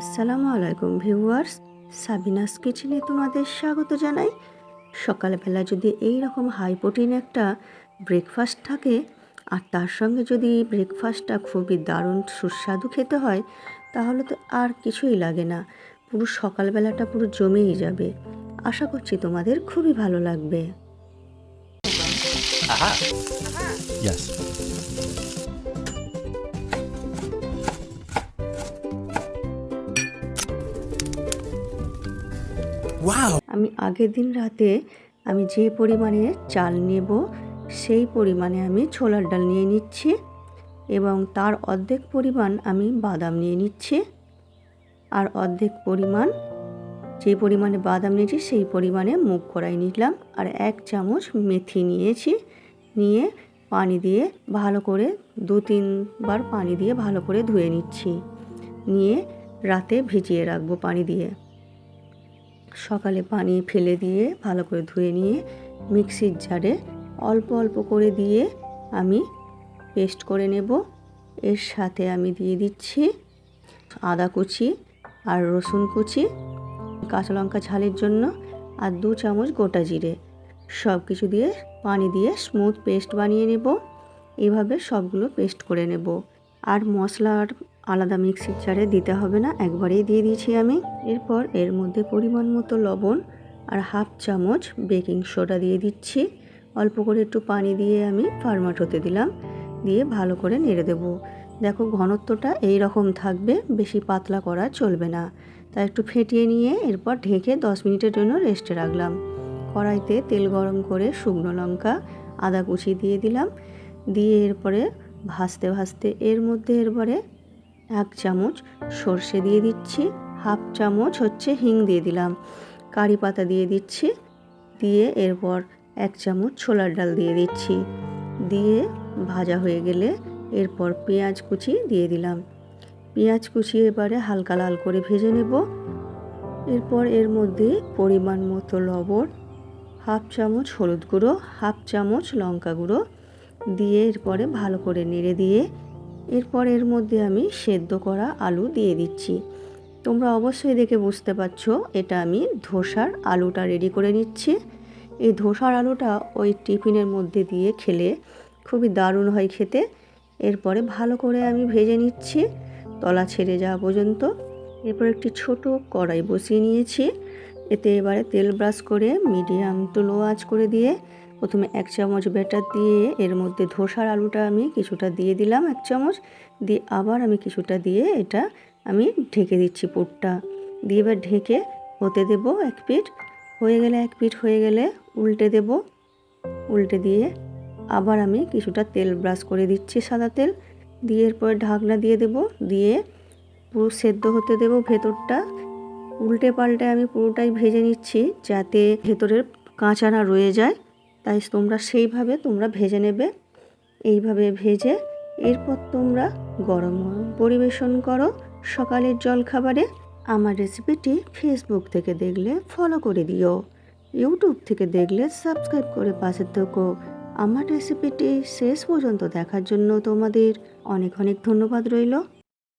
আসসালামু আলাইকুম viewers, Sabinus কিচেনে তোমাদের স্বাগত জানাই। সকালবেলা যদি এই রকম হাই প্রোটিন একটা ব্রেকফাস্ট থাকে আর তার সঙ্গে যদি ব্রেকফাস্টটা খুবই দারুণ সুস্বাদু খেতে হয়, তাহলে তো আর কিছুই লাগে না। পুরো সকালবেলাটা পুরো জমেই যাবে। আশা করছি তোমাদের খুবই ভালো লাগবে। Aha. Yes. Wow. আমি আগের দিন রাতে আমি যে পরিমাণে চাল নেব সেই পরিমাণে আমি ছোলার ডাল নিয়ে নিচ্ছি এবং তার অর্ধেক পরিমাণ আমি বাদাম নিয়ে নিচ্ছি, আর অর্ধেক পরিমাণ যে পরিমাণে বাদাম নিয়েছি সেই পরিমাণে মুগ কড়াই নিলাম, আর 1 চামচ মেথি নিয়েছি। নিয়ে পানি দিয়ে ভালো করে 2-3 বার পানি দিয়ে ভালো করে ধুয়ে নিচ্ছি। নিয়ে রাতে ভিজিয়ে রাখবো পানি দিয়ে। সকালে পানি ফেলে দিয়ে ভালো করে ধুয়ে নিয়ে মিক্সির জারে অল্প অল্প করে দিয়ে আমি পেস্ট করে নেব। এর সাথে আমি দিয়ে দিচ্ছি আদা কুচি আর রসুন কুচি, কাঁচা লঙ্কা ঝালের জন্য, আর 2 চামচ গোটা জিরে। সব কিছু দিয়ে পানি দিয়ে স্মুথ পেস্ট বানিয়ে নেব। এইভাবে সবগুলো পেস্ট করে নেব। আর মশলার আলাদা মিক্সির জারে দিতে হবে না, একবারেই দিয়ে দিয়েছি আমি। এরপর এর মধ্যে পরিমাণ মতো লবণ আর 1/2 চামচ বেকিং সোডা দিয়ে দিচ্ছি। অল্প করে একটু পানি দিয়ে আমি ফার্মেন্ট হতে দিলাম, দিয়ে ভালো করে নেড়ে দেব। দেখো ঘনত্বটা এই রকম থাকবে, বেশি পাতলা করা চলবে না। তাই একটু ফেটিয়ে নিয়ে এরপর ঢেকে 10 মিনিটের জন্য রেস্টে রাখলাম। কড়াইতে তেল গরম করে শুকনো লঙ্কা, আদা কুচি দিয়ে দিলাম। দিয়ে এরপরে ভাজতে ভাজতে এর মধ্যে এরপরে 1 চামচ সর্ষে দিয়ে দিচ্ছি, 1/2 চামচ হিং দিয়ে দিলাম, কারি পাতা দিয়ে দিচ্ছি। দিয়ে এরপর 1 চামচ ছোলার ডাল দিয়ে দিচ্ছি। দিয়ে ভাজা হয়ে গেলে এরপর পেঁয়াজ কুচি দিয়ে দিলাম। পেঁয়াজ কুচি এবারে হালকা লাল করে ভেজে নেব। এরপর এর মধ্যে পরিমাণ মতো লবণ, 1/2 চামচ হলুদ গুঁড়ো, 1/2 চামচ লঙ্কা গুঁড়ো দিয়ে এরপরে ভালো করে নেড়ে দিয়ে এরপর এর মধ্যে আমি সেদ্ধ করা আলু দিয়ে দিচ্ছি। তোমরা অবশ্যই দেখে বুঝতে পারছো এটা আমি ধোসার আলুটা রেডি করে নিচ্ছি। এই ধোসার আলুটা ওই টিফিনের মধ্যে দিয়ে খেলে খুবই দারুণ হয় খেতে। এরপরে ভালো করে আমি ভেজে নিচ্ছি তলা ছেড়ে যাওয়া পর্যন্ত। এরপর একটি ছোট কড়াই বসিয়ে নিয়েছি। এতে এবারে তেল ব্রাশ করে মিডিয়াম টু লো আঁচ করে দিয়ে প্রথমে 1 চামচ ব্যাটার দিয়ে এর মধ্যে ধোসার আলুটা আমি কিছুটা দিয়ে দিলাম 1 চামচ, দিয়ে আবার আমি কিছুটা দিয়ে এটা আমি ঢেকে দিচ্ছি পুরটা দিয়ে। এবার ঢেকে হতে দেব। 1 পিঠ হয়ে গেলে 1 পিঠ হয়ে গেলে উল্টে দেব। উল্টে দিয়ে আবার আমি কিছুটা তেল ব্রাশ করে দিচ্ছি সাদা তেল দিয়ে, এরপর ঢাকনা দিয়ে দেব। দিয়ে পুরো সেদ্ধ হতে দেব ভেতরটা। উল্টে পাল্টে আমি পুরোটাই ভেজে নিচ্ছি যাতে ভেতরের কাঁচা না রয়ে যায়। তাই সেইভাবে তোমরা ভেজে নেবে। এইভাবে ভেজে এরপর তোমরা গরম গরম পরিবেশন করো সকালের জলখাবারে। আমার রেসিপিটি ফেসবুক থেকে দেখলে ফলো করে দিও, ইউটিউব থেকে দেখলে সাবস্ক্রাইব করে পাশে থেকো। আমার রেসিপিটি শেষ পর্যন্ত দেখার জন্য তোমাদের অনেক অনেক ধন্যবাদ রইল।